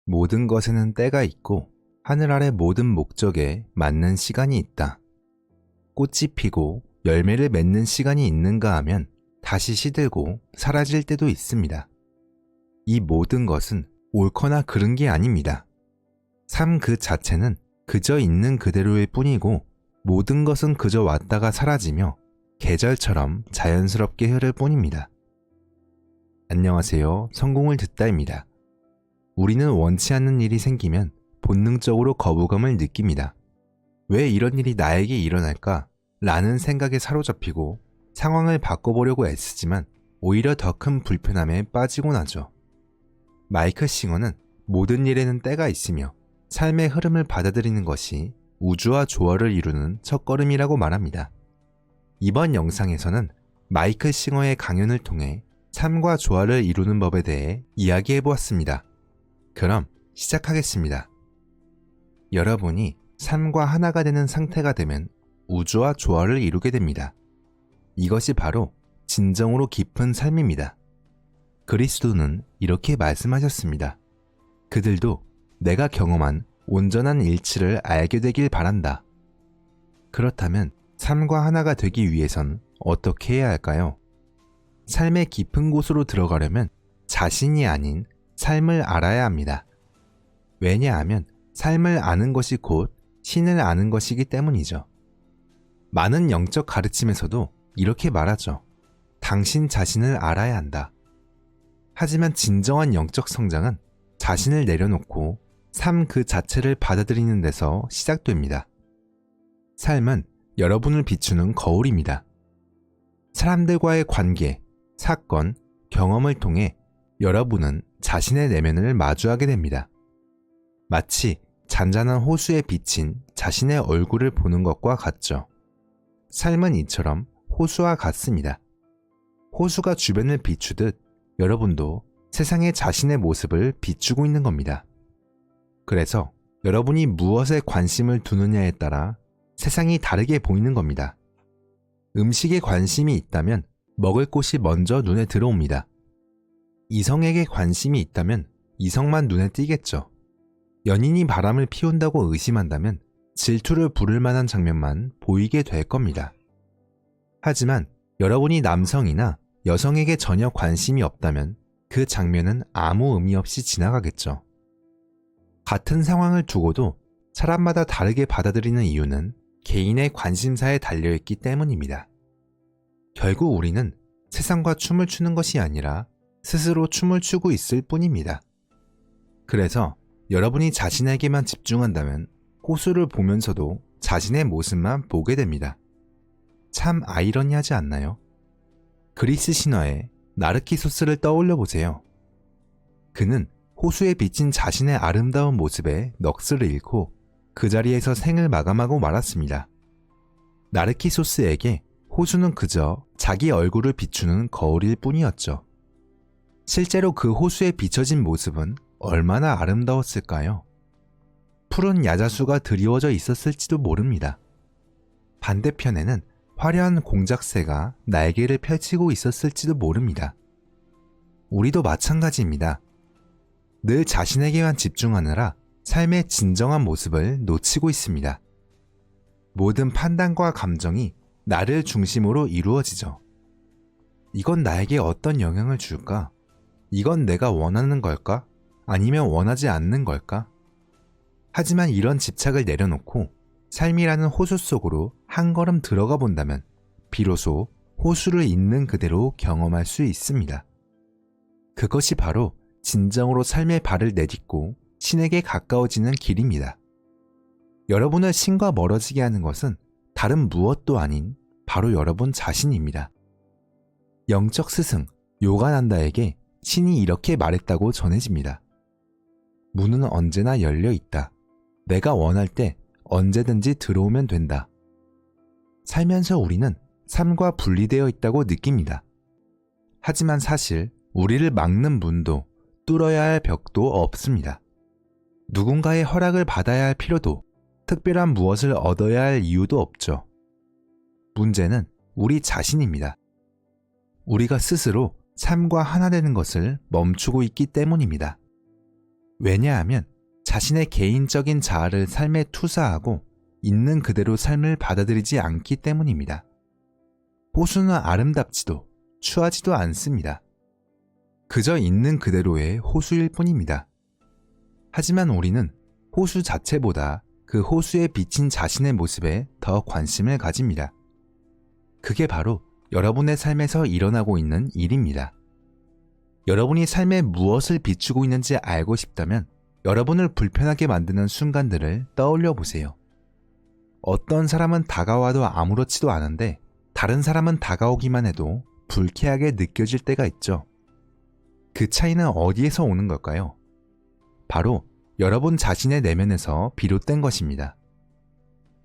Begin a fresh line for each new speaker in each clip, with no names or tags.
모든 것에는 때가 있고 하늘 아래 모든 목적에 맞는 시간이 있다. 꽃이 피고 열매를 맺는 시간이 있는가 하면 다시 시들고 사라질 때도 있습니다. 이 모든 것은 옳거나 그른 게 아닙니다. 삶 그 자체는 그저 있는 그대로일 뿐이고 모든 것은 그저 왔다가 사라지며 계절처럼 자연스럽게 흐를 뿐입니다. 안녕하세요. 성공을 듣다입니다. 우리는 원치 않는 일이 생기면 본능적으로 거부감을 느낍니다. 왜 이런 일이 나에게 일어날까? 라는 생각에 사로잡히고 상황을 바꿔보려고 애쓰지만 오히려 더 큰 불편함에 빠지곤 하죠. 마이클 싱어는 모든 일에는 때가 있으며 삶의 흐름을 받아들이는 것이 우주와 조화를 이루는 첫걸음이라고 말합니다. 이번 영상에서는 마이클 싱어의 강연을 통해 삶과 조화를 이루는 법에 대해 이야기해보았습니다. 그럼 시작하겠습니다. 여러분이 삶과 하나가 되는 상태가 되면 우주와 조화를 이루게 됩니다. 이것이 바로 진정으로 깊은 삶입니다. 그리스도는 이렇게 말씀하셨습니다. 그들도 내가 경험한 온전한 일치를 알게 되길 바란다. 그렇다면 삶과 하나가 되기 위해선 어떻게 해야 할까요? 삶의 깊은 곳으로 들어가려면 자신이 아닌 삶을 알아야 합니다. 왜냐하면 삶을 아는 것이 곧 신을 아는 것이기 때문이죠. 많은 영적 가르침에서도 이렇게 말하죠. 당신 자신을 알아야 한다. 하지만 진정한 영적 성장은 자신을 내려놓고 삶 그 자체를 받아들이는 데서 시작됩니다. 삶은 여러분을 비추는 거울입니다. 사람들과의 관계, 사건, 경험을 통해 여러분은 자신의 내면을 마주하게 됩니다. 마치 잔잔한 호수에 비친 자신의 얼굴을 보는 것과 같죠. 삶은 이처럼 호수와 같습니다. 호수가 주변을 비추듯 여러분도 세상에 자신의 모습을 비추고 있는 겁니다. 그래서 여러분이 무엇에 관심을 두느냐에 따라 세상이 다르게 보이는 겁니다. 음식에 관심이 있다면 먹을 곳이 먼저 눈에 들어옵니다. 이성에게 관심이 있다면 이성만 눈에 띄겠죠. 연인이 바람을 피운다고 의심한다면 질투를 부를 만한 장면만 보이게 될 겁니다. 하지만 여러분이 남성이나 여성에게 전혀 관심이 없다면 그 장면은 아무 의미 없이 지나가겠죠. 같은 상황을 두고도 사람마다 다르게 받아들이는 이유는 개인의 관심사에 달려있기 때문입니다. 결국 우리는 세상과 춤을 추는 것이 아니라 스스로 춤을 추고 있을 뿐입니다. 그래서 여러분이 자신에게만 집중한다면 호수를 보면서도 자신의 모습만 보게 됩니다. 참 아이러니하지 않나요? 그리스 신화의 나르키소스를 떠올려 보세요. 그는 호수에 비친 자신의 아름다운 모습에 넋을 잃고 그 자리에서 생을 마감하고 말았습니다. 나르키소스에게 호수는 그저 자기 얼굴을 비추는 거울일 뿐이었죠. 실제로 그 호수에 비춰진 모습은 얼마나 아름다웠을까요? 푸른 야자수가 드리워져 있었을지도 모릅니다. 반대편에는 화려한 공작새가 날개를 펼치고 있었을지도 모릅니다. 우리도 마찬가지입니다. 늘 자신에게만 집중하느라 삶의 진정한 모습을 놓치고 있습니다. 모든 판단과 감정이 나를 중심으로 이루어지죠. 이건 나에게 어떤 영향을 줄까? 이건 내가 원하는 걸까? 아니면 원하지 않는 걸까? 하지만 이런 집착을 내려놓고 삶이라는 호수 속으로 한 걸음 들어가 본다면 비로소 호수를 있는 그대로 경험할 수 있습니다. 그것이 바로 진정으로 삶의 발을 내딛고 신에게 가까워지는 길입니다. 여러분을 신과 멀어지게 하는 것은 다른 무엇도 아닌 바로 여러분 자신입니다. 영적 스승 요가난다에게 신이 이렇게 말했다고 전해집니다. 문은 언제나 열려 있다. 내가 원할 때 언제든지 들어오면 된다. 살면서 우리는 삶과 분리되어 있다고 느낍니다. 하지만 사실 우리를 막는 문도 뚫어야 할 벽도 없습니다. 누군가의 허락을 받아야 할 필요도 특별한 무엇을 얻어야 할 이유도 없죠. 문제는 우리 자신입니다. 우리가 스스로 삶과 하나 되는 것을 멈추고 있기 때문입니다. 왜냐하면 자신의 개인적인 자아를 삶에 투사하고 있는 그대로 삶을 받아들이지 않기 때문입니다. 호수는 아름답지도 추하지도 않습니다. 그저 있는 그대로의 호수일 뿐입니다. 하지만 우리는 호수 자체보다 그 호수에 비친 자신의 모습에 더 관심을 가집니다. 그게 바로 여러분의 삶에서 일어나고 있는 일입니다. 여러분이 삶에 무엇을 비추고 있는지 알고 싶다면 여러분을 불편하게 만드는 순간들을 떠올려 보세요. 어떤 사람은 다가와도 아무렇지도 않은데 다른 사람은 다가오기만 해도 불쾌하게 느껴질 때가 있죠. 그 차이는 어디에서 오는 걸까요? 바로 여러분 자신의 내면에서 비롯된 것입니다.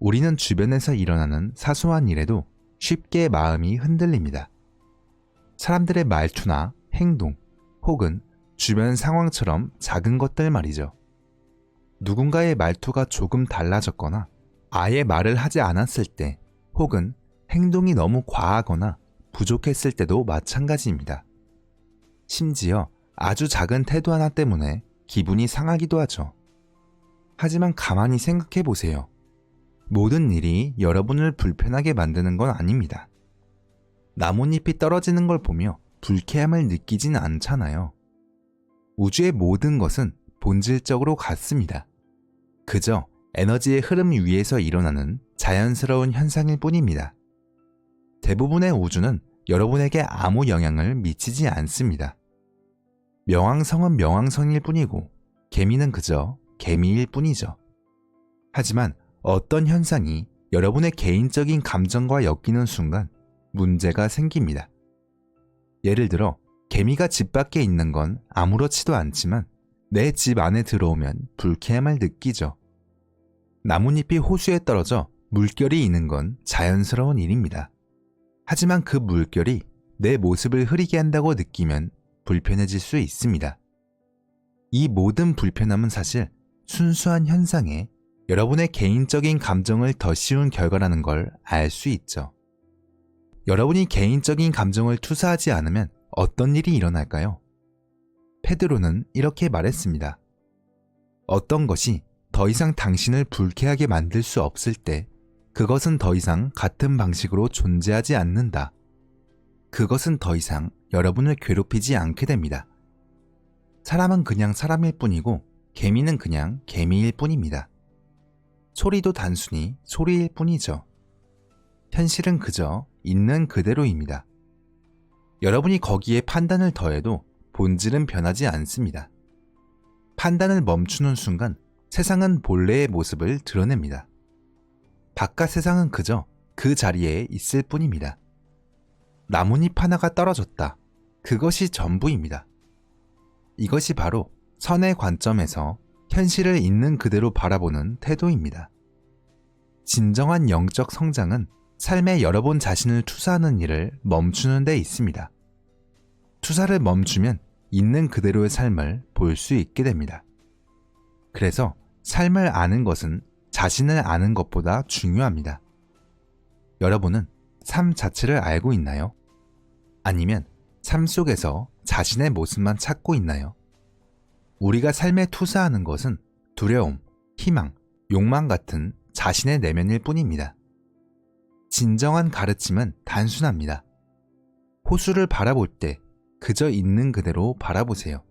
우리는 주변에서 일어나는 사소한 일에도 쉽게 마음이 흔들립니다. 사람들의 말투나 행동, 혹은 주변 상황처럼 작은 것들 말이죠. 누군가의 말투가 조금 달라졌거나 아예 말을 하지 않았을 때, 혹은 행동이 너무 과하거나 부족했을 때도 마찬가지입니다. 심지어 아주 작은 태도 하나 때문에 기분이 상하기도 하죠. 하지만 가만히 생각해 보세요. 모든 일이 여러분을 불편하게 만드는 건 아닙니다. 나뭇잎이 떨어지는 걸 보며 불쾌함을 느끼진 않잖아요. 우주의 모든 것은 본질적으로 같습니다. 그저 에너지의 흐름 위에서 일어나는 자연스러운 현상일 뿐입니다. 대부분의 우주는 여러분에게 아무 영향을 미치지 않습니다. 명왕성은 명왕성일 뿐이고 개미는 그저 개미일 뿐이죠. 하지만 어떤 현상이 여러분의 개인적인 감정과 엮이는 순간 문제가 생깁니다. 예를 들어 개미가 집 밖에 있는 건 아무렇지도 않지만 내 집 안에 들어오면 불쾌함을 느끼죠. 나뭇잎이 호수에 떨어져 물결이 있는 건 자연스러운 일입니다. 하지만 그 물결이 내 모습을 흐리게 한다고 느끼면 불편해질 수 있습니다. 이 모든 불편함은 사실 순수한 현상에 여러분의 개인적인 감정을 더 씌운 결과라는 걸 알 수 있죠. 여러분이 개인적인 감정을 투사하지 않으면 어떤 일이 일어날까요? 페드로는 이렇게 말했습니다. 어떤 것이 더 이상 당신을 불쾌하게 만들 수 없을 때 그것은 더 이상 같은 방식으로 존재하지 않는다. 그것은 더 이상 여러분을 괴롭히지 않게 됩니다. 사람은 그냥 사람일 뿐이고 개미는 그냥 개미일 뿐입니다. 소리도 단순히 소리일 뿐이죠. 현실은 그저 있는 그대로입니다. 여러분이 거기에 판단을 더해도 본질은 변하지 않습니다. 판단을 멈추는 순간 세상은 본래의 모습을 드러냅니다. 바깥 세상은 그저 그 자리에 있을 뿐입니다. 나뭇잎 하나가 떨어졌다. 그것이 전부입니다. 이것이 바로 선의 관점에서 현실을 있는 그대로 바라보는 태도입니다. 진정한 영적 성장은 삶에 여러분 자신을 투사하는 일을 멈추는 데 있습니다. 투사를 멈추면 있는 그대로의 삶을 볼 수 있게 됩니다. 그래서 삶을 아는 것은 자신을 아는 것보다 중요합니다. 여러분은 삶 자체를 알고 있나요? 아니면 삶 속에서 자신의 모습만 찾고 있나요? 우리가 삶에 투사하는 것은 두려움, 희망, 욕망 같은 자신의 내면일 뿐입니다. 진정한 가르침은 단순합니다. 호수를 바라볼 때 그저 있는 그대로 바라보세요.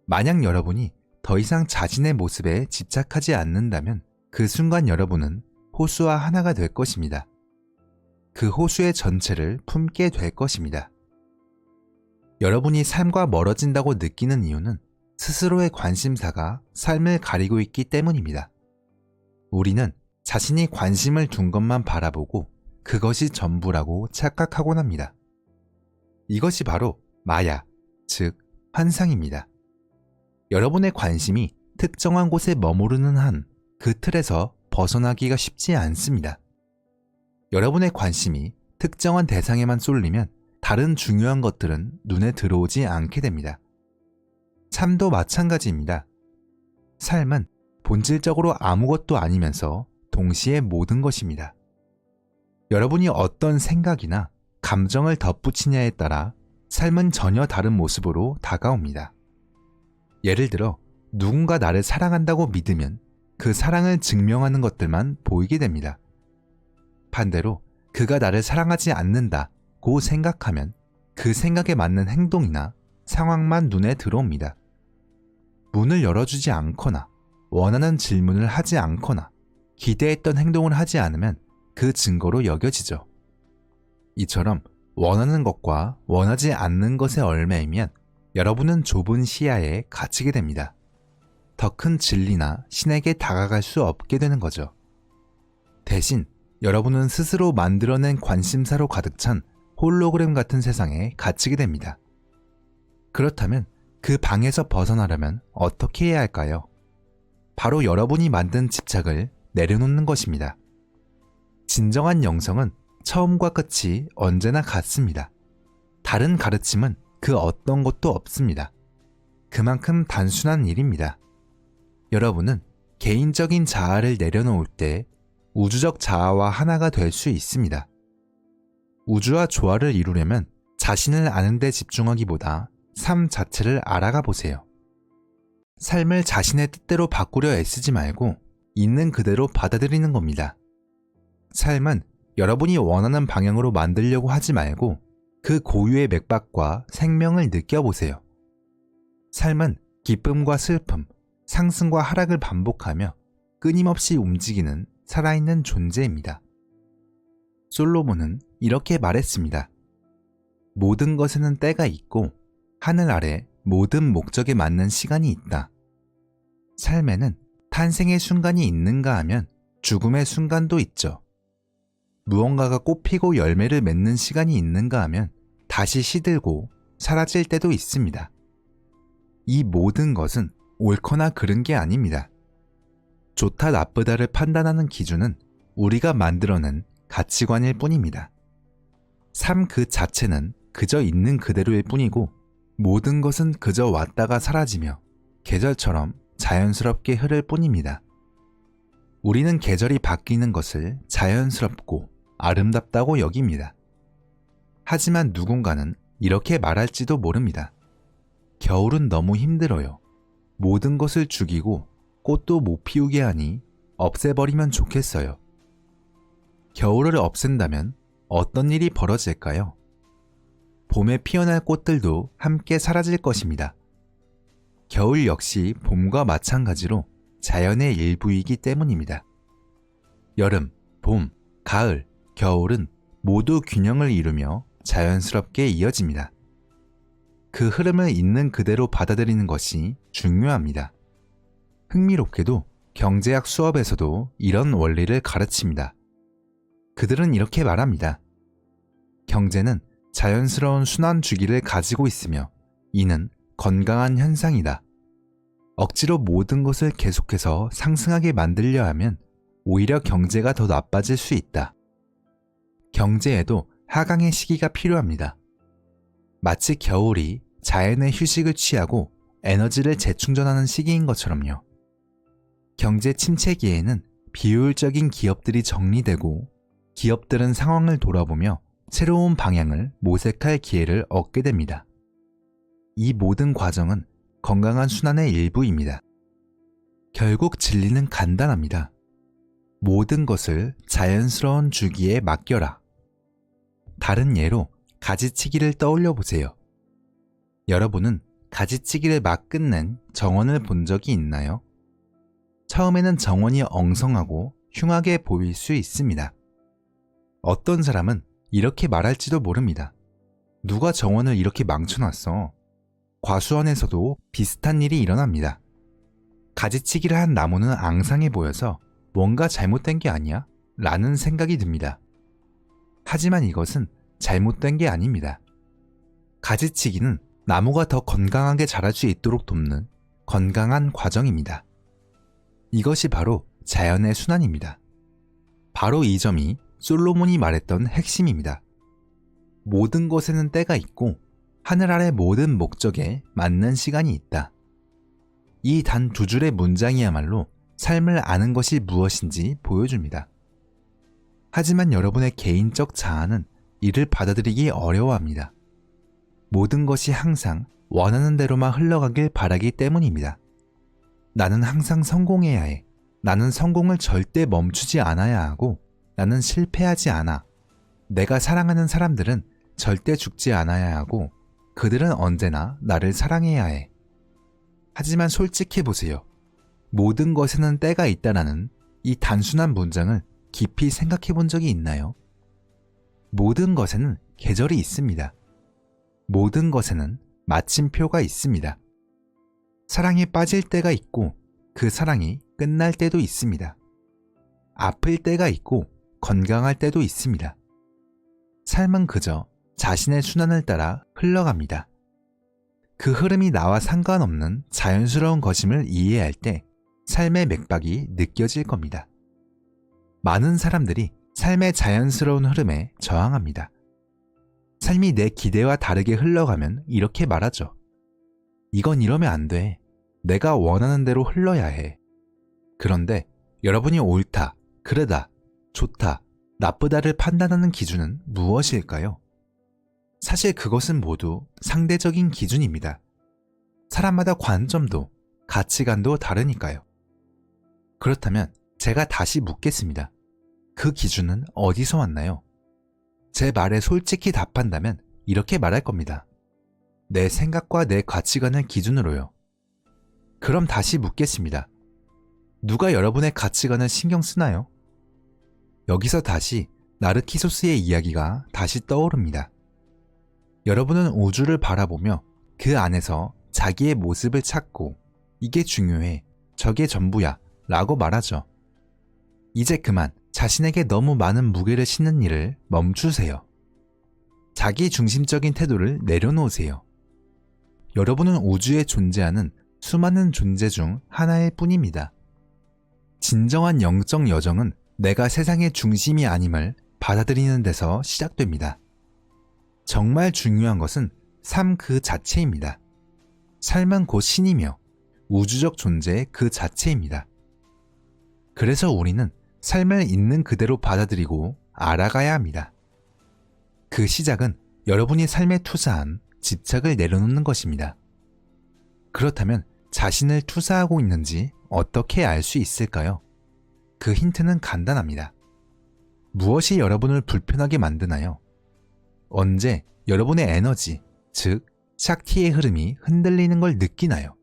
만약 여러분이 더 이상 자신의 모습에 집착하지 않는다면 그 순간 여러분은 호수와 하나가 될 것입니다. 그 호수의 전체를 품게 될 것입니다. 여러분이 삶과 멀어진다고 느끼는 이유는 스스로의 관심사가 삶을 가리고 있기 때문입니다. 우리는 자신이 관심을 둔 것만 바라보고 그것이 전부라고 착각하곤 합니다. 이것이 바로 마야, 즉 환상입니다. 여러분의 관심이 특정한 곳에 머무르는 한 그 틀에서 벗어나기가 쉽지 않습니다. 여러분의 관심이 특정한 대상에만 쏠리면 다른 중요한 것들은 눈에 들어오지 않게 됩니다. 삶도 마찬가지입니다. 삶은 본질적으로 아무것도 아니면서 동시에 모든 것입니다. 여러분이 어떤 생각이나 감정을 덧붙이냐에 따라 삶은 전혀 다른 모습으로 다가옵니다. 예를 들어 누군가 나를 사랑한다고 믿으면 그 사랑을 증명하는 것들만 보이게 됩니다. 반대로 그가 나를 사랑하지 않는다고 생각하면 그 생각에 맞는 행동이나 상황만 눈에 들어옵니다. 문을 열어주지 않거나 원하는 질문을 하지 않거나 기대했던 행동을 하지 않으면 그 증거로 여겨지죠. 이처럼 원하는 것과 원하지 않는 것의 얼매이면 여러분은 좁은 시야에 갇히게 됩니다. 더 큰 진리나 신에게 다가갈 수 없게 되는 거죠. 대신 여러분은 스스로 만들어낸 관심사로 가득 찬 홀로그램 같은 세상에 갇히게 됩니다. 그렇다면 그 방에서 벗어나려면 어떻게 해야 할까요? 바로 여러분이 만든 집착을 내려놓는 것입니다. 진정한 영성은 처음과 끝이 언제나 같습니다. 다른 가르침은 그 어떤 것도 없습니다. 그만큼 단순한 일입니다. 여러분은 개인적인 자아를 내려놓을 때 우주적 자아와 하나가 될 수 있습니다. 우주와 조화를 이루려면 자신을 아는 데 집중하기보다 삶 자체를 알아가 보세요. 삶을 자신의 뜻대로 바꾸려 애쓰지 말고 있는 그대로 받아들이는 겁니다. 삶은 여러분이 원하는 방향으로 만들려고 하지 말고 그 고유의 맥박과 생명을 느껴보세요. 삶은 기쁨과 슬픔, 상승과 하락을 반복하며 끊임없이 움직이는 살아있는 존재입니다. 솔로몬은 이렇게 말했습니다. 모든 것에는 때가 있고 하늘 아래 모든 목적에 맞는 시간이 있다. 삶에는 탄생의 순간이 있는가 하면 죽음의 순간도 있죠. 무언가가 꽃피고 열매를 맺는 시간이 있는가 하면 다시 시들고 사라질 때도 있습니다. 이 모든 것은 옳거나 그른 게 아닙니다. 좋다 나쁘다를 판단하는 기준은 우리가 만들어낸 가치관일 뿐입니다. 삶 그 자체는 그저 있는 그대로일 뿐이고 모든 것은 그저 왔다가 사라지며 계절처럼 자연스럽게 흐를 뿐입니다. 우리는 계절이 바뀌는 것을 자연스럽고 아름답다고 여깁니다. 하지만 누군가는 이렇게 말할지도 모릅니다. 겨울은 너무 힘들어요. 모든 것을 죽이고 꽃도 못 피우게 하니 없애버리면 좋겠어요. 겨울을 없앤다면 어떤 일이 벌어질까요? 봄에 피어날 꽃들도 함께 사라질 것입니다. 겨울 역시 봄과 마찬가지로 자연의 일부이기 때문입니다. 여름, 봄, 가을, 겨울은 모두 균형을 이루며 자연스럽게 이어집니다. 그 흐름을 있는 그대로 받아들이는 것이 중요합니다. 흥미롭게도 경제학 수업에서도 이런 원리를 가르칩니다. 그들은 이렇게 말합니다. 경제는 자연스러운 순환 주기를 가지고 있으며 이는 건강한 현상이다. 억지로 모든 것을 계속해서 상승하게 만들려 하면 오히려 경제가 더 나빠질 수 있다. 경제에도 하강의 시기가 필요합니다. 마치 겨울이 자연의 휴식을 취하고 에너지를 재충전하는 시기인 것처럼요. 경제 침체기에는 비효율적인 기업들이 정리되고 기업들은 상황을 돌아보며 새로운 방향을 모색할 기회를 얻게 됩니다. 이 모든 과정은 건강한 순환의 일부입니다. 결국 진리는 간단합니다. 모든 것을 자연스러운 주기에 맡겨라. 다른 예로 가지치기를 떠올려 보세요. 여러분은 가지치기를 막 끝낸 정원을 본 적이 있나요? 처음에는 정원이 엉성하고 흉하게 보일 수 있습니다. 어떤 사람은 이렇게 말할지도 모릅니다. 누가 정원을 이렇게 망쳐놨어? 과수원에서도 비슷한 일이 일어납니다. 가지치기를 한 나무는 앙상해 보여서 뭔가 잘못된 게 아니야? 라는 생각이 듭니다. 하지만 이것은 잘못된 게 아닙니다. 가지치기는 나무가 더 건강하게 자랄 수 있도록 돕는 건강한 과정입니다. 이것이 바로 자연의 순환입니다. 바로 이 점이 솔로몬이 말했던 핵심입니다. 모든 것에는 때가 있고 하늘 아래 모든 목적에 맞는 시간이 있다. 이 단 두 줄의 문장이야말로 삶을 아는 것이 무엇인지 보여줍니다. 하지만 여러분의 개인적 자아는 이를 받아들이기 어려워합니다. 모든 것이 항상 원하는 대로만 흘러가길 바라기 때문입니다. 나는 항상 성공해야 해. 나는 성공을 절대 멈추지 않아야 하고 나는 실패하지 않아. 내가 사랑하는 사람들은 절대 죽지 않아야 하고 그들은 언제나 나를 사랑해야 해. 하지만 솔직히 보세요. 모든 것에는 때가 있다라는 이 단순한 문장을 깊이 생각해 본 적이 있나요? 모든 것에는 계절이 있습니다. 모든 것에는 마침표가 있습니다. 사랑에 빠질 때가 있고 그 사랑이 끝날 때도 있습니다. 아플 때가 있고 건강할 때도 있습니다. 삶은 그저 자신의 순환을 따라 흘러갑니다. 그 흐름이 나와 상관없는 자연스러운 것임을 이해할 때 삶의 맥박이 느껴질 겁니다. 많은 사람들이 삶의 자연스러운 흐름에 저항합니다. 삶이 내 기대와 다르게 흘러가면 이렇게 말하죠. 이건 이러면 안 돼. 내가 원하는 대로 흘러야 해. 그런데 여러분이 옳다, 그르다, 좋다, 나쁘다를 판단하는 기준은 무엇일까요? 사실 그것은 모두 상대적인 기준입니다. 사람마다 관점도 가치관도 다르니까요. 그렇다면 제가 다시 묻겠습니다. 그 기준은 어디서 왔나요? 제 말에 솔직히 답한다면 이렇게 말할 겁니다. 내 생각과 내 가치관을 기준으로요. 그럼 다시 묻겠습니다. 누가 여러분의 가치관을 신경 쓰나요? 여기서 다시 나르키소스의 이야기가 다시 떠오릅니다. 여러분은 우주를 바라보며 그 안에서 자기의 모습을 찾고 이게 중요해, 저게 전부야 라고 말하죠. 이제 그만 자신에게 너무 많은 무게를 싣는 일을 멈추세요. 자기 중심적인 태도를 내려놓으세요. 여러분은 우주에 존재하는 수많은 존재 중 하나일 뿐입니다. 진정한 영적 여정은 내가 세상의 중심이 아님을 받아들이는 데서 시작됩니다. 정말 중요한 것은 삶 그 자체입니다. 삶은 곧 신이며 우주적 존재 그 자체입니다. 그래서 우리는 삶을 있는 그대로 받아들이고 알아가야 합니다. 그 시작은 여러분이 삶에 투사한 집착을 내려놓는 것입니다. 그렇다면 자신을 투사하고 있는지 어떻게 알 수 있을까요? 그 힌트는 간단합니다. 무엇이 여러분을 불편하게 만드나요? 언제 여러분의 에너지, 즉 샥티의 흐름이 흔들리는 걸 느끼나요?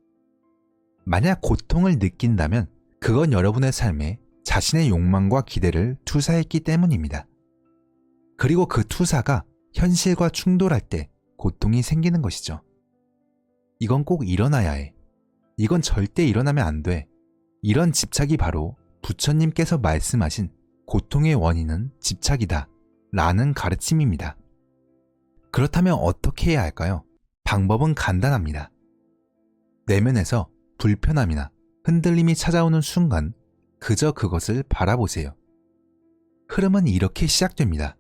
만약 고통을 느낀다면 그건 여러분의 삶에 자신의 욕망과 기대를 투사했기 때문입니다. 그리고 그 투사가 현실과 충돌할 때 고통이 생기는 것이죠. 이건 꼭 일어나야 해. 이건 절대 일어나면 안 돼. 이런 집착이 바로 부처님께서 말씀하신 고통의 원인은 집착이다 라는 가르침입니다. 그렇다면 어떻게 해야 할까요? 방법은 간단합니다. 내면에서 불편함이나 흔들림이 찾아오는 순간 그저 그것을 바라보세요. 흐름은 이렇게 시작됩니다.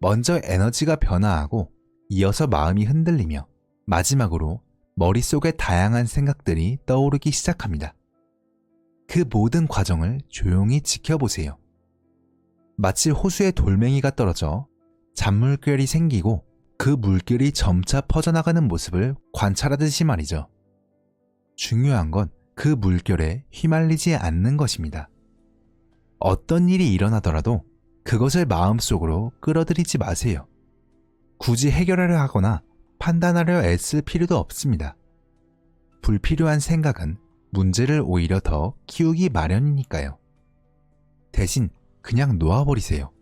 먼저 에너지가 변화하고 이어서 마음이 흔들리며 마지막으로 머릿속에 다양한 생각들이 떠오르기 시작합니다. 그 모든 과정을 조용히 지켜보세요. 마치 호수에 돌멩이가 떨어져 잔물결이 생기고 그 물결이 점차 퍼져나가는 모습을 관찰하듯이 말이죠. 중요한 건 그 물결에 휘말리지 않는 것입니다. 어떤 일이 일어나더라도 그것을 마음속으로 끌어들이지 마세요. 굳이 해결하려 하거나 판단하려 애쓸 필요도 없습니다. 불필요한 생각은 문제를 오히려 더 키우기 마련이니까요. 대신 그냥 놓아버리세요.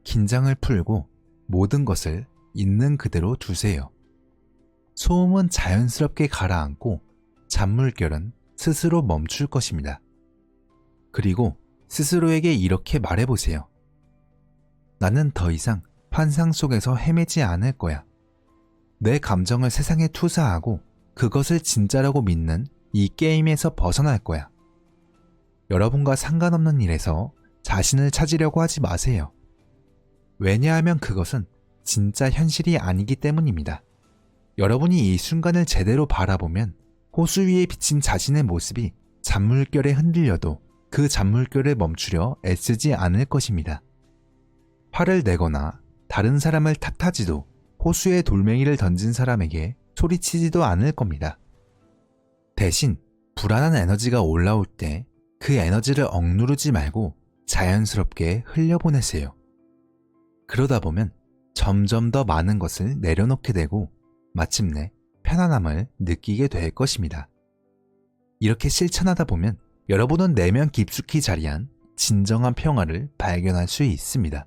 긴장을 풀고 모든 것을 있는 그대로 두세요. 소음은 자연스럽게 가라앉고 잔물결은 스스로 멈출 것입니다. 그리고 스스로에게 이렇게 말해보세요. 나는 더 이상 환상 속에서 헤매지 않을 거야. 내 감정을 세상에 투사하고 그것을 진짜라고 믿는 이 게임에서 벗어날 거야. 여러분과 상관없는 일에서 자신을 찾으려고 하지 마세요. 왜냐하면 그것은 진짜 현실이 아니기 때문입니다. 여러분이 이 순간을 제대로 바라보면 호수 위에 비친 자신의 모습이 잔물결에 흔들려도 그 잔물결을 멈추려 애쓰지 않을 것입니다. 화를 내거나 다른 사람을 탓하지도 호수에 돌멩이를 던진 사람에게 소리치지도 않을 겁니다. 대신 불안한 에너지가 올라올 때 그 에너지를 억누르지 말고 자연스럽게 흘려보내세요. 그러다 보면 점점 더 많은 것을 내려놓게 되고 마침내 편안함을 느끼게 될 것입니다. 이렇게 실천하다 보면 여러분은 내면 깊숙이 자리한 진정한 평화를 발견할 수 있습니다.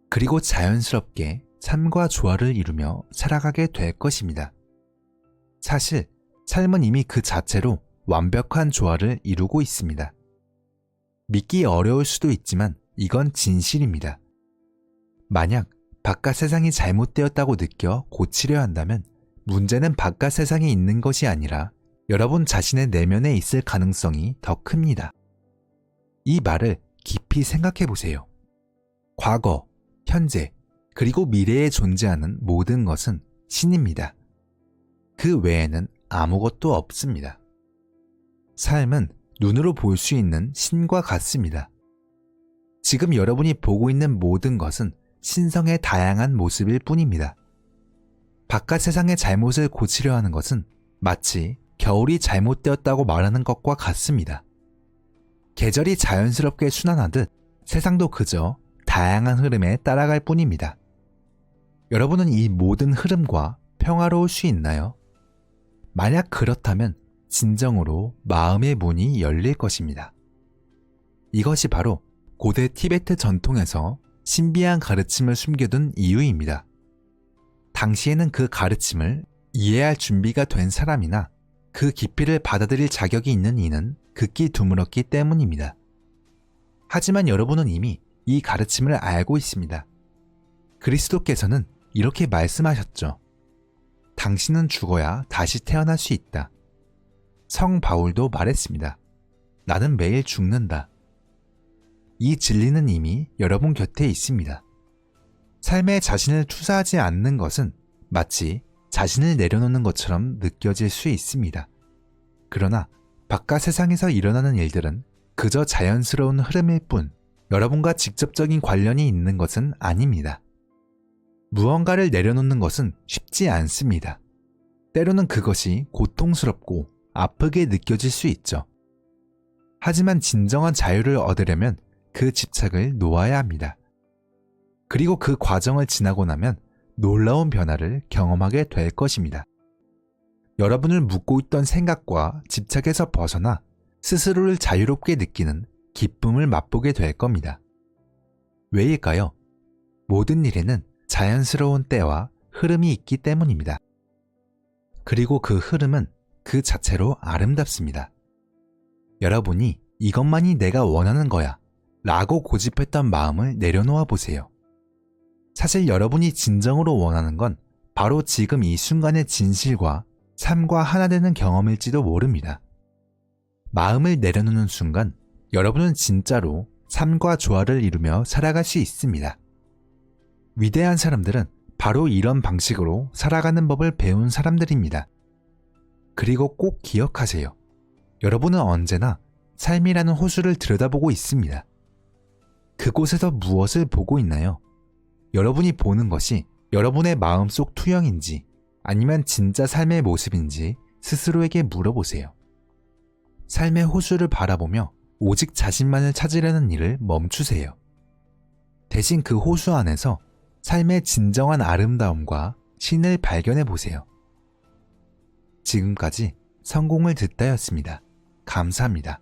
그리고 자연스럽게 삶과 조화를 이루며 살아가게 될 것입니다. 사실 삶은 이미 그 자체로 완벽한 조화를 이루고 있습니다. 믿기 어려울 수도 있지만 이건 진실입니다. 만약 바깥 세상이 잘못되었다고 느껴 고치려 한다면 문제는 바깥 세상에 있는 것이 아니라 여러분 자신의 내면에 있을 가능성이 더 큽니다. 이 말을 깊이 생각해 보세요. 과거, 현재, 그리고 미래에 존재하는 모든 것은 신입니다. 그 외에는 아무것도 없습니다. 삶은 눈으로 볼 수 있는 신과 같습니다. 지금 여러분이 보고 있는 모든 것은 신성의 다양한 모습일 뿐입니다. 바깥 세상의 잘못을 고치려 하는 것은 마치 겨울이 잘못되었다고 말하는 것과 같습니다. 계절이 자연스럽게 순환하듯 세상도 그저 다양한 흐름에 따라갈 뿐입니다. 여러분은 이 모든 흐름과 평화로울 수 있나요? 만약 그렇다면 진정으로 마음의 문이 열릴 것입니다. 이것이 바로 고대 티베트 전통에서 신비한 가르침을 숨겨둔 이유입니다. 당시에는 그 가르침을 이해할 준비가 된 사람이나 그 깊이를 받아들일 자격이 있는 이는 극히 드물었기 때문입니다. 하지만 여러분은 이미 이 가르침을 알고 있습니다. 그리스도께서는 이렇게 말씀하셨죠. 당신은 죽어야 다시 태어날 수 있다. 성 바울도 말했습니다. 나는 매일 죽는다. 이 진리는 이미 여러분 곁에 있습니다. 삶에 자신을 투사하지 않는 것은 마치 자신을 내려놓는 것처럼 느껴질 수 있습니다. 그러나 바깥 세상에서 일어나는 일들은 그저 자연스러운 흐름일 뿐 여러분과 직접적인 관련이 있는 것은 아닙니다. 무언가를 내려놓는 것은 쉽지 않습니다. 때로는 그것이 고통스럽고 아프게 느껴질 수 있죠. 하지만 진정한 자유를 얻으려면 그 집착을 놓아야 합니다. 그리고 그 과정을 지나고 나면 놀라운 변화를 경험하게 될 것입니다. 여러분을 묶고 있던 생각과 집착에서 벗어나 스스로를 자유롭게 느끼는 기쁨을 맛보게 될 겁니다. 왜일까요? 모든 일에는 자연스러운 때와 흐름이 있기 때문입니다. 그리고 그 흐름은 그 자체로 아름답습니다. 여러분이 이것만이 내가 원하는 거야 라고 고집했던 마음을 내려놓아 보세요. 사실 여러분이 진정으로 원하는 건 바로 지금 이 순간의 진실과 삶과 하나 되는 경험일지도 모릅니다. 마음을 내려놓는 순간 여러분은 진짜로 삶과 조화를 이루며 살아갈 수 있습니다. 위대한 사람들은 바로 이런 방식으로 살아가는 법을 배운 사람들입니다. 그리고 꼭 기억하세요. 여러분은 언제나 삶이라는 호수를 들여다보고 있습니다. 그곳에서 무엇을 보고 있나요? 여러분이 보는 것이 여러분의 마음속 투영인지 아니면 진짜 삶의 모습인지 스스로에게 물어보세요. 삶의 호수를 바라보며 오직 자신만을 찾으려는 일을 멈추세요. 대신 그 호수 안에서 삶의 진정한 아름다움과 신을 발견해 보세요. 지금까지 성공을 듣다였습니다. 감사합니다.